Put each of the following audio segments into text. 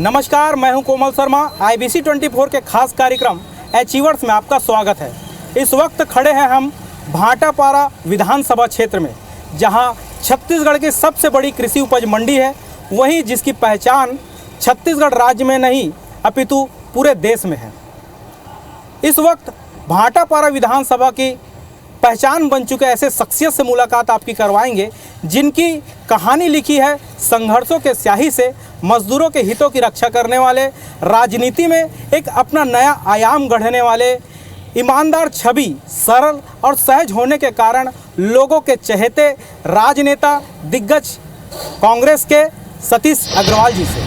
नमस्कार, मैं हूं कोमल शर्मा। IBC 24 के खास कार्यक्रम अचीवर्स में आपका स्वागत है। इस वक्त खड़े हैं हम भाटापारा विधानसभा क्षेत्र में, जहां छत्तीसगढ़ की सबसे बड़ी कृषि उपज मंडी है, वहीं जिसकी पहचान छत्तीसगढ़ राज्य में नहीं अपितु पूरे देश में है। इस वक्त भाटापारा विधानसभा की पहचान बन चुके ऐसे शख्सियत से मुलाकात आपकी करवाएंगे जिनकी कहानी लिखी है संघर्षों के स्याही से, मजदूरों के हितों की रक्षा करने वाले, राजनीति में एक अपना नया आयाम गढ़ने वाले, ईमानदार छवि, सरल और सहज होने के कारण लोगों के चहेते राजनेता दिग्गज कांग्रेस के सतीश अग्रवाल जी से।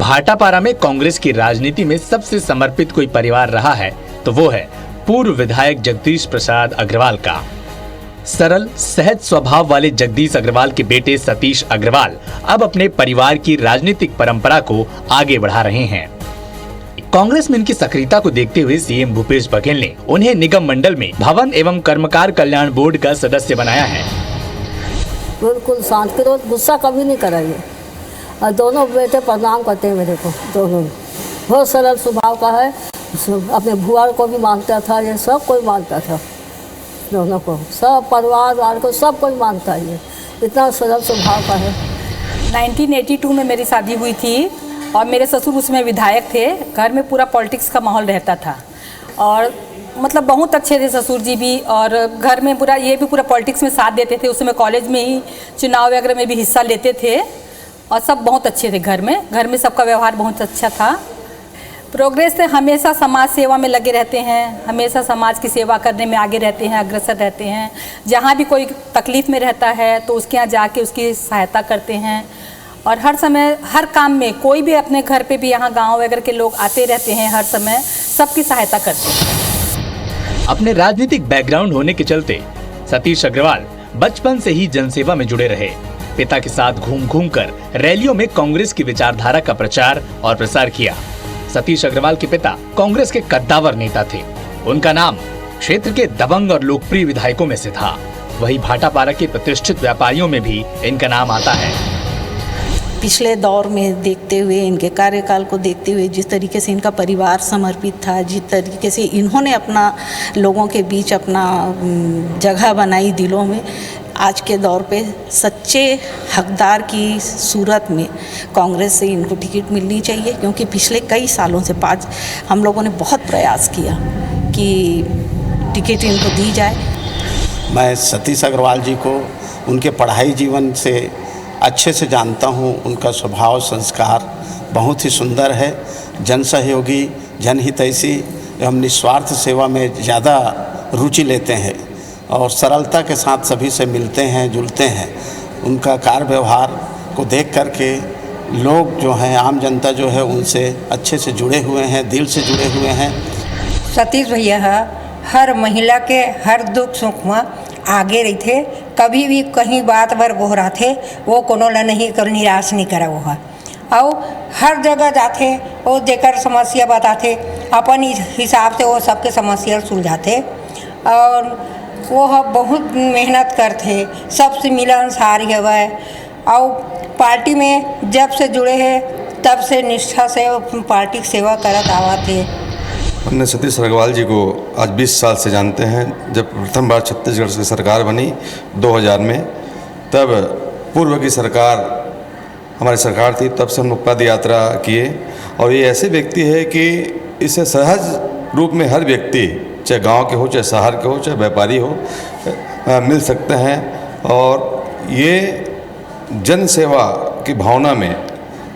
भाटापारा में कांग्रेस की राजनीति में सबसे समर्पित कोई परिवार रहा है तो वो है पूर्व विधायक जगदीश प्रसाद अग्रवाल का। सरल सहज स्वभाव वाले जगदीश अग्रवाल के बेटे सतीश अग्रवाल अब अपने परिवार की राजनीतिक परंपरा को आगे बढ़ा रहे हैं। कांग्रेस में इनकी सक्रियता को देखते हुए सीएम भूपेश बघेल ने उन्हें निगम मंडल में भवन एवं कर्मकार कल्याण बोर्ड का सदस्य बनाया है। बिल्कुल शांत, गुस्सा कभी नहीं कराइए। और दोनों बेटे प्रणाम करते हैं मेरे को, दोनों बहुत सरल स्वभाव का है। अपने भुआ को भी मानता था, ये सब कोई मानता था, दोनों को, सब परिवार वाले को सब कोई मानता है। ये इतना सरल स्वभाव का है। 1982 में मेरी शादी हुई थी और मेरे ससुर उसमें विधायक थे। घर में पूरा पॉलिटिक्स का माहौल रहता था और मतलब बहुत अच्छे थे ससुर जी भी, और घर में पूरा ये भी पूरा पॉलिटिक्स में साथ देते थे। उसमें कॉलेज में ही चुनाव वगैरह में भी हिस्सा लेते थे और सब बहुत अच्छे थे। घर में सबका व्यवहार बहुत अच्छा था। प्रोग्रेस से हमेशा समाज सेवा में लगे रहते हैं, हमेशा समाज की सेवा करने में आगे रहते हैं, अग्रसर रहते हैं। जहाँ भी कोई तकलीफ़ में रहता है तो उसके यहाँ जाके उसकी सहायता करते हैं और हर समय हर काम में, कोई भी अपने घर पे भी यहाँ गांव वगैरह के लोग आते रहते हैं, हर समय सबकी सहायता करते हैं। अपने राजनीतिक बैकग्राउंड होने के चलते सतीश अग्रवाल बचपन से ही जनसेवा में जुड़े रहे। पिता के साथ घूम घूम कर रैलियों में कांग्रेस की विचारधारा का प्रचार और प्रसार किया। सतीश अग्रवाल के पिता कांग्रेस के कद्दावर नेता थे। उनका नाम क्षेत्र के दबंग और लोकप्रिय विधायकों में से था। वही भाटापारा के प्रतिष्ठित व्यापारियों में भी इनका नाम आता है। पिछले दौर में देखते हुए, इनके कार्यकाल को देखते हुए, जिस तरीके से इनका परिवार समर्पित था, जिस तरीके से इन्होंने अपना लोगों के बीच अपना जगह बनाई दिलों में, आज के दौर पे सच्चे हकदार की सूरत में कांग्रेस से इनको टिकट मिलनी चाहिए। क्योंकि पिछले कई सालों से हम लोगों ने बहुत प्रयास किया कि टिकट इनको दी जाए। मैं सतीश अग्रवाल जी को उनके पढ़ाई जीवन से अच्छे से जानता हूँ। उनका स्वभाव संस्कार बहुत ही सुंदर है। जन सहयोगी, जनहितैषी एवं निस्वार्थ सेवा में ज़्यादा रुचि लेते हैं और सरलता के साथ सभी से मिलते हैं, जुलते हैं। उनका कार्य व्यवहार को देख करके लोग जो हैं, आम जनता जो है, उनसे अच्छे से जुड़े हुए हैं, दिल से जुड़े हुए हैं। सतीश भैया हर महिला के हर दुख सुख में आगे रही थे। कभी भी कहीं बात भर गोहरा थे, वो कोनो ला नहीं कर निराश नहीं करा। वो और हर जगह जाते, वो देकर समस्या बताते, अपन हिसाब से वो सबके समस्या सुलझाते और वो बहुत मेहनत करते, सबसे मिलनसार है। और पार्टी में जब से जुड़े हैं तब से निष्ठा से पार्टी की सेवा करत आवा थे। हमने सतीश अग्रवाल जी को आज 20 साल से जानते हैं। जब प्रथम बार छत्तीसगढ़ की सरकार बनी 2000 में, तब पूर्व की सरकार हमारी सरकार थी, तब से हम लोग पद यात्रा किए। और ये ऐसे व्यक्ति है कि इसे सहज रूप में हर व्यक्ति, चाहे गांव के हो, चाहे शहर के हो, चाहे व्यापारी हो, मिल सकते हैं। और ये जन सेवा की भावना में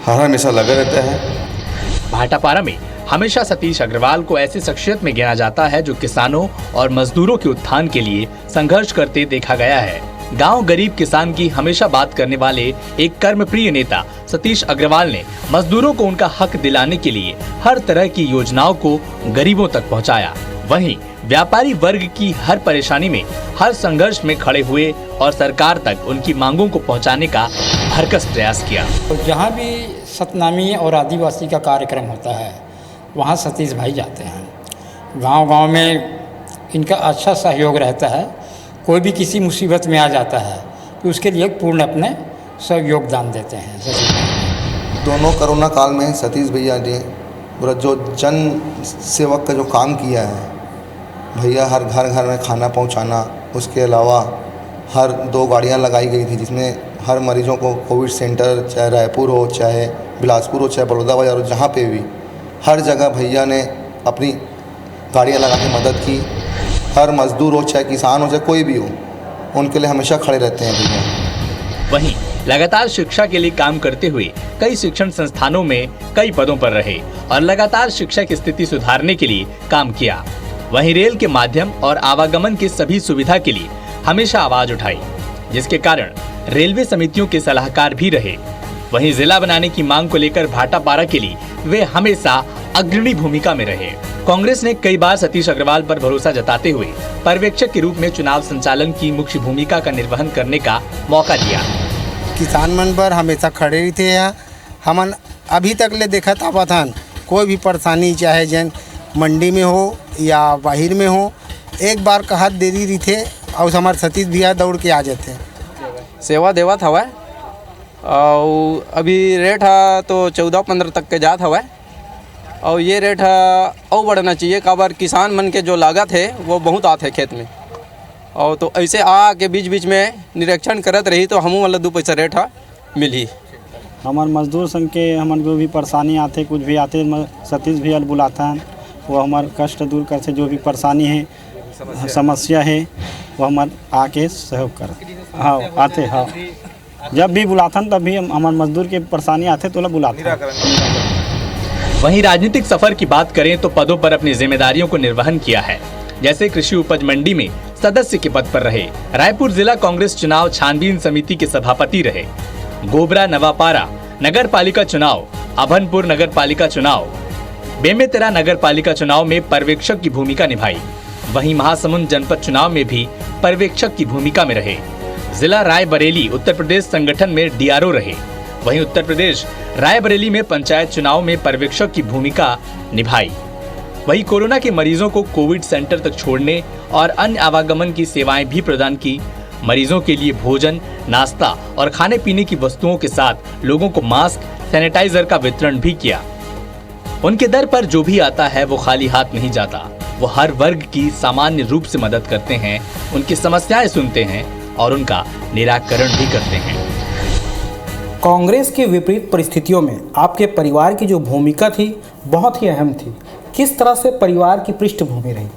हर हमेशा लगे रहते हैं। भाटापारा में हमेशा सतीश अग्रवाल को ऐसी शख्सियत में गिना जाता है जो किसानों और मजदूरों के उत्थान के लिए संघर्ष करते देखा गया है। गांव गरीब किसान की हमेशा बात करने वाले एक कर्मप्रिय नेता सतीश अग्रवाल ने मजदूरों को उनका हक दिलाने के लिए हर तरह की योजनाओं को गरीबों तक पहुंचाया। वहीं व्यापारी वर्ग की हर परेशानी में, हर संघर्ष में खड़े हुए और सरकार तक उनकी मांगों को पहुंचाने का भरकस प्रयास किया। जहाँ भी सतनामी और आदिवासी का कार्यक्रम होता है, वहाँ सतीश भाई जाते हैं। गांव-गांव में इनका अच्छा सहयोग रहता है। कोई भी किसी मुसीबत में आ जाता है तो उसके लिए पूर्ण अपने सब योगदान देते हैं सतीश भाई। दोनों कोरोना काल में सतीश भैया ने पूरा जो जन सेवक का जो काम किया है, भैया हर घर घर में खाना पहुंचाना, उसके अलावा हर 2 गाड़ियां लगाई गई थी जिसमें हर मरीजों को कोविड सेंटर, चाहे रायपुर हो, चाहे बिलासपुर हो, चाहे बड़ौदा बाजार हो, जहाँ पे भी हर जगह भैया ने अपनी गाड़ियां लगा के मदद की। हर मजदूर हो, चाहे किसान हो, चाहे कोई भी हो, उनके लिए हमेशा खड़े रहते हैं भैया। वहीं लगातार शिक्षा के लिए काम करते हुए कई शिक्षण संस्थानों में कई पदों पर रहे और लगातार शिक्षा की स्थिति सुधारने के लिए काम किया। वहीं रेल के माध्यम और आवागमन की सभी सुविधा के लिए हमेशा आवाज उठाई, जिसके कारण रेलवे समितियों के सलाहकार भी रहे। वहीं जिला बनाने की मांग को लेकर भाटापारा के लिए वे हमेशा अग्रणी भूमिका में रहे। कांग्रेस ने कई बार सतीश अग्रवाल पर भरोसा जताते हुए पर्यवेक्षक के रूप में चुनाव संचालन की मुख्य भूमिका का निर्वहन करने का मौका दिया। किसान मन पर हमेशा खड़े रहते हैं। हमन अभी तक ले देखत आवत हन, कोई भी परेशानी चाहे जन मंडी में हो या बाहर में हो, एक बार कहत देरी रहते और हमारे सतीश भैया दौड़ के आ जाते हैं। सेवा देवत हवा और अभी रेट है तो 14-15 तक के जात हवा और ये रेट है और बढ़ना चाहिए। काबर किसान मन के जो लागत है वो बहुत आते खेत में, और तो ऐसे आके बीच बीच में निरीक्षण करत रही तो हमू मतलब 2 पैसा रेट है मिली। हमारे मजदूर संग के हमन को भी परेशानी आते, कुछ भी आते, सतीश भैया बुलाता है, वो हमारे कष्ट दूर करते। जो भी परेशानी है, समस्या है, वो हमारे आके सहयोग कर। हाँ आते, हाँ जब भी बुलाता तब भी हमारे मजदूर के परेशानी आते तो बुलाते। वहीं राजनीतिक सफर की बात करें तो पदों पर अपनी जिम्मेदारियों को निर्वहन किया है, जैसे कृषि उपज मंडी में सदस्य के पद पर रहे, रायपुर जिला कांग्रेस चुनाव छानबीन समिति के सभापति रहे, गोबरा नवापारा नगर पालिका चुनाव, अभनपुर नगर पालिका चुनाव, बेमेतरा नगर पालिका चुनाव में पर्यवेक्षक की भूमिका निभाई। वहीं महासमुंद जनपद चुनाव में भी पर्यवेक्षक की भूमिका में रहे। जिला रायबरेली उत्तर प्रदेश संगठन में डीआरओ रहे। वहीं उत्तर प्रदेश रायबरेली में पंचायत चुनाव में पर्यवेक्षक की भूमिका निभाई। वहीं कोरोना के मरीजों को कोविड सेंटर तक छोड़ने और अन्य आवागमन की सेवाएं भी प्रदान की। मरीजों के लिए भोजन, नाश्ता और खाने पीने की वस्तुओं के साथ लोगों को मास्क, सैनिटाइजर का वितरण भी किया। उनके दर पर जो भी आता है वो खाली हाथ नहीं जाता। वो हर वर्ग की सामान्य रूप से मदद करते हैं, उनकी समस्याएं सुनते हैं और उनका निराकरण भी करते हैं। कांग्रेस के विपरीत परिस्थितियों में आपके परिवार की जो भूमिका थी बहुत ही अहम थी। किस तरह से परिवार की पृष्ठभूमि रही?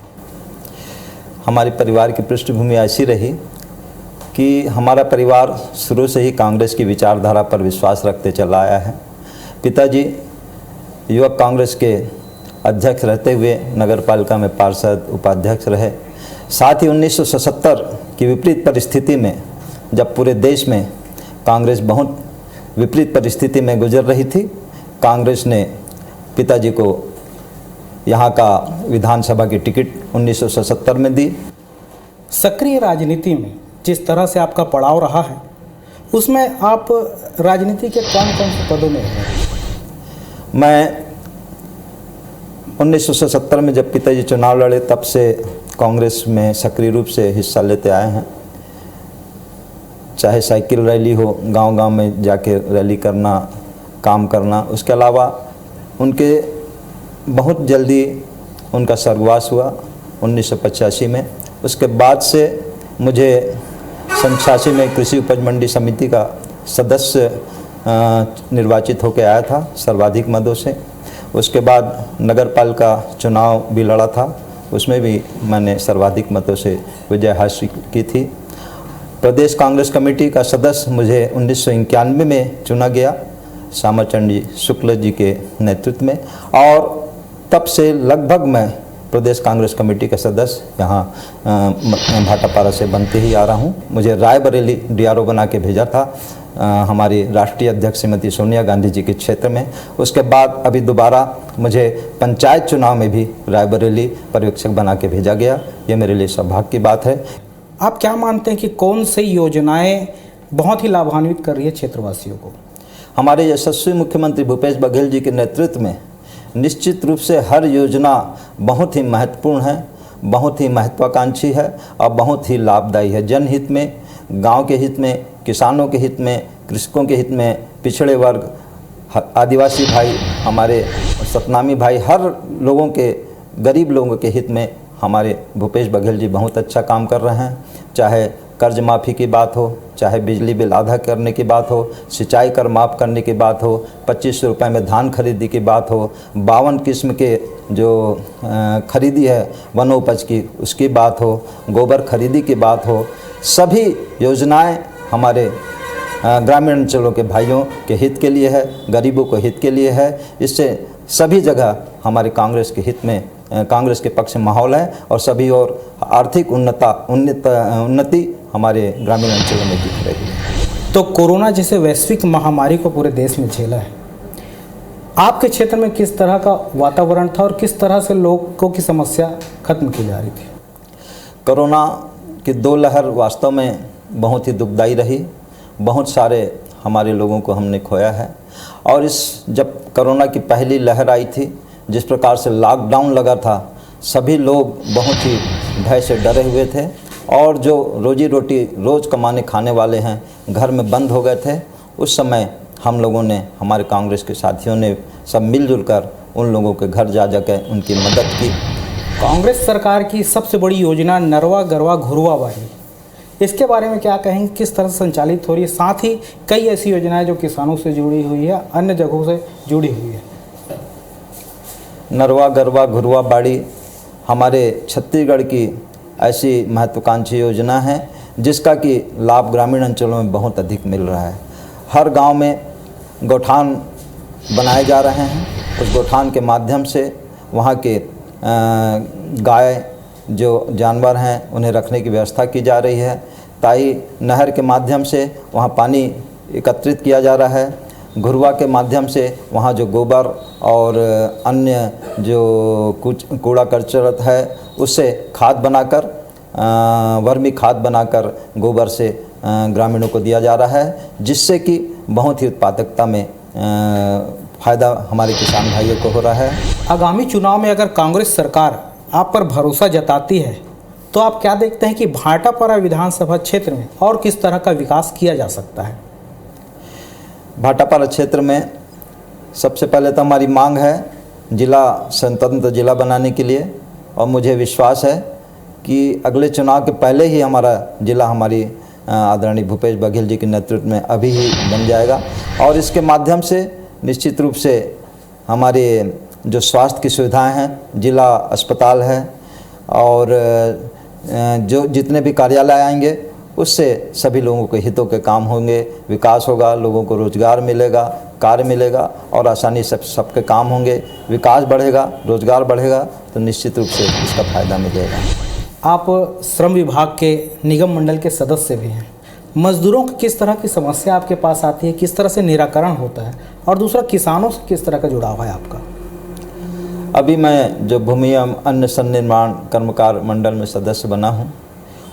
हमारे परिवार की पृष्ठभूमि ऐसी रही कि हमारा परिवार शुरू से ही कांग्रेस की विचारधारा पर विश्वास रखते चला आया है। पिताजी युवक कांग्रेस के अध्यक्ष रहते हुए नगर पालिका में पार्षद, उपाध्यक्ष रहे। साथ ही 1977 की विपरीत परिस्थिति में, जब पूरे देश में कांग्रेस बहुत विपरीत परिस्थिति में गुजर रही थी, कांग्रेस ने पिताजी को यहाँ का विधानसभा की टिकट 1977 में दी। सक्रिय राजनीति में जिस तरह से आपका पड़ाव रहा है, उसमें आप राजनीति के कौन कौन से पदों में रहे? मैं 1977 में जब पिताजी चुनाव लड़े तब से कांग्रेस में सक्रिय रूप से हिस्सा लेते आए हैं। चाहे साइकिल रैली हो, गांव-गांव में जाके रैली करना, काम करना। उसके अलावा उनके बहुत जल्दी उनका स्वर्गवास हुआ 1985 में। उसके बाद से मुझे 1986 में कृषि उपज मंडी समिति का सदस्य निर्वाचित होकर आया था सर्वाधिक मतों से। उसके बाद नगर पालिका चुनाव भी लड़ा था, उसमें भी मैंने सर्वाधिक मतों से विजय हासिल की थी। प्रदेश कांग्रेस कमेटी का सदस्य मुझे 1991 में चुना गया श्यामाचरण जी शुक्ल जी के नेतृत्व में, और तब से लगभग मैं प्रदेश कांग्रेस कमेटी का सदस्य यहाँ भाटापारा से बनते ही आ रहा हूँ। मुझे रायबरेली डीआरओ बना के भेजा था हमारी राष्ट्रीय अध्यक्ष श्रीमती सोनिया गांधी जी के क्षेत्र में। उसके बाद अभी दोबारा मुझे पंचायत चुनाव में भी रायबरेली पर्यवेक्षक बना के भेजा गया। ये मेरे लिए सौभाग्य की बात है। आप क्या मानते हैं कि कौन सी योजनाएं बहुत ही लाभान्वित कर रही है क्षेत्रवासियों को? हमारे यशस्वी मुख्यमंत्री भूपेश बघेल जी के नेतृत्व में निश्चित रूप से हर योजना बहुत ही महत्वपूर्ण है, बहुत ही महत्वाकांक्षी है और बहुत ही लाभदायी है। जनहित में, गांव के हित में, किसानों के हित में, कृषकों के हित में, पिछड़े वर्ग, आदिवासी भाई, हमारे सतनामी भाई, हर लोगों के, गरीब लोगों के हित में हमारे भूपेश बघेल जी बहुत अच्छा काम कर रहे हैं। चाहे कर्ज माफ़ी की बात हो, चाहे बिजली बिल आधा करने की बात हो, सिंचाई कर माफ़ करने की बात हो, 2500 रुपये में धान खरीदी की बात हो, 52 किस्म के जो खरीदी है वनोपज की उसकी बात हो, गोबर खरीदी की बात हो, सभी योजनाएं हमारे ग्रामीण अंचलों के भाइयों के हित के लिए है, गरीबों के हित के लिए है। इससे सभी जगह हमारे कांग्रेस के हित में, कांग्रेस के पक्ष में माहौल है और सभी और आर्थिक उन्नति हमारे ग्रामीण अंचलों में दिख रही है। तो कोरोना जैसे वैश्विक महामारी को पूरे देश में झेला है, आपके क्षेत्र में किस तरह का वातावरण था और किस तरह से लोगों की समस्या खत्म की जा रही थी? कोरोना की 2 लहर वास्तव में बहुत ही दुखदाई रही। बहुत सारे हमारे लोगों को हमने खोया है। और जब कोरोना की पहली लहर आई थी, जिस प्रकार से लॉकडाउन लगा था, सभी लोग बहुत ही भय से डरे हुए थे और जो रोजी रोटी रोज़ कमाने खाने वाले हैं घर में बंद हो गए थे। उस समय हम लोगों ने, हमारे कांग्रेस के साथियों ने सब मिलजुल कर उन लोगों के घर जा कर उनकी मदद की। कांग्रेस सरकार की सबसे बड़ी योजना नरवा गरवा घुरवा बाड़ी, इसके बारे में क्या कहेंगे? किस तरह से संचालित हो रही है? साथ ही कई ऐसी योजनाएं जो किसानों से जुड़ी हुई है, अन्य जगहों से जुड़ी हुई है। नरवा गरवा घुरवा बाड़ी हमारे छत्तीसगढ़ की ऐसी महत्वाकांक्षी योजना है जिसका कि लाभ ग्रामीण अंचलों में बहुत अधिक मिल रहा है। हर गांव में गौठान बनाए जा रहे हैं। उस गौठान के माध्यम से वहां के गाय जो जानवर हैं उन्हें रखने की व्यवस्था की जा रही है। ताई नहर के माध्यम से वहाँ पानी एकत्रित किया जा रहा है। घुरवा के माध्यम से वहाँ जो गोबर और अन्य जो कुछ कूड़ा कचरा है उससे खाद बनाकर, वर्मी खाद बनाकर गोबर से ग्रामीणों को दिया जा रहा है, जिससे कि बहुत ही उत्पादकता में फ़ायदा हमारे किसान भाइयों को हो रहा है। आगामी चुनाव में अगर कांग्रेस सरकार आप पर भरोसा जताती है तो आप क्या देखते हैं कि भाटापारा विधानसभा क्षेत्र में और किस तरह का विकास किया जा सकता है? भाटापारा क्षेत्र में सबसे पहले तो हमारी मांग है जिला स्वतंत्र जिला बनाने के लिए, और मुझे विश्वास है कि अगले चुनाव के पहले ही हमारा जिला हमारी आदरणीय भूपेश बघेल जी के नेतृत्व में अभी ही बन जाएगा। और इसके माध्यम से निश्चित रूप से हमारे जो स्वास्थ्य की सुविधाएं हैं, जिला अस्पताल है और जो जितने भी कार्यालय आएंगे उससे सभी लोगों के हितों के काम होंगे, विकास होगा, लोगों को रोज़गार मिलेगा, कार्य मिलेगा और आसानी से सबके काम होंगे, विकास बढ़ेगा, रोज़गार बढ़ेगा, तो निश्चित रूप से इसका फ़ायदा मिलेगा। आप श्रम विभाग के निगम मंडल के सदस्य भी हैं। मजदूरों की किस तरह की समस्या आपके पास आती है, किस तरह से निराकरण होता है, और दूसरा किसानों से किस तरह का जुड़ाव है आपका? अभी मैं जो भूमि एवं अन्य संनिर्माण कर्मकार मंडल में सदस्य बना हूँ,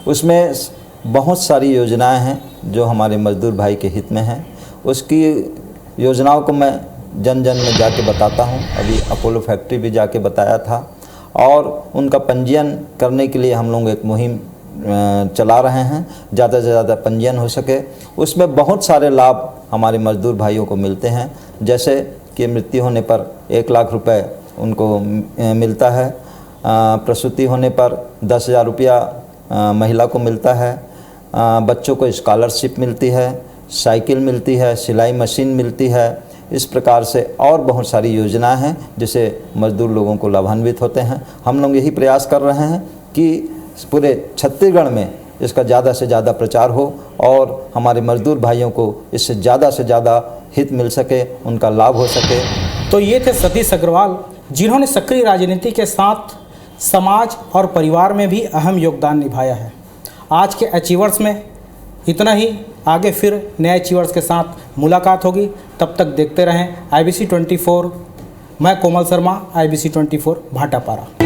उसमें बहुत सारी योजनाएं हैं जो हमारे मजदूर भाई के हित में हैं। उसकी योजनाओं को मैं जन जन में जाके बताता हूँ। अभी अपोलो फैक्ट्री भी जाके बताया था और उनका पंजीयन करने के लिए हम लोग एक मुहिम चला रहे हैं, ज़्यादा से ज़्यादा पंजीयन हो सके। उसमें बहुत सारे लाभ हमारे मजदूर भाइयों को मिलते हैं, जैसे कि मृत्यु होने पर 1 लाख रुपए उनको मिलता है, प्रसूति होने पर 10,000 रुपया महिला को मिलता है, बच्चों को स्कॉलरशिप मिलती है, साइकिल मिलती है, सिलाई मशीन मिलती है। इस प्रकार से और बहुत सारी योजनाएं हैं जिससे मजदूर लोगों को लाभान्वित होते हैं। हम लोग यही प्रयास कर रहे हैं कि पूरे छत्तीसगढ़ में इसका ज़्यादा से ज़्यादा प्रचार हो और हमारे मजदूर भाइयों को इससे ज़्यादा हित मिल सके, उनका लाभ हो सके। तो ये थे सतीश अग्रवाल, जिन्होंने सक्रिय राजनीति के साथ समाज और परिवार में भी अहम योगदान निभाया है। आज के अचीवर्स में इतना ही। आगे फिर नए अचीवर्स के साथ मुलाकात होगी। तब तक देखते रहें IBC 24। मैं कोमल शर्मा, IBC 24 भाटापारा।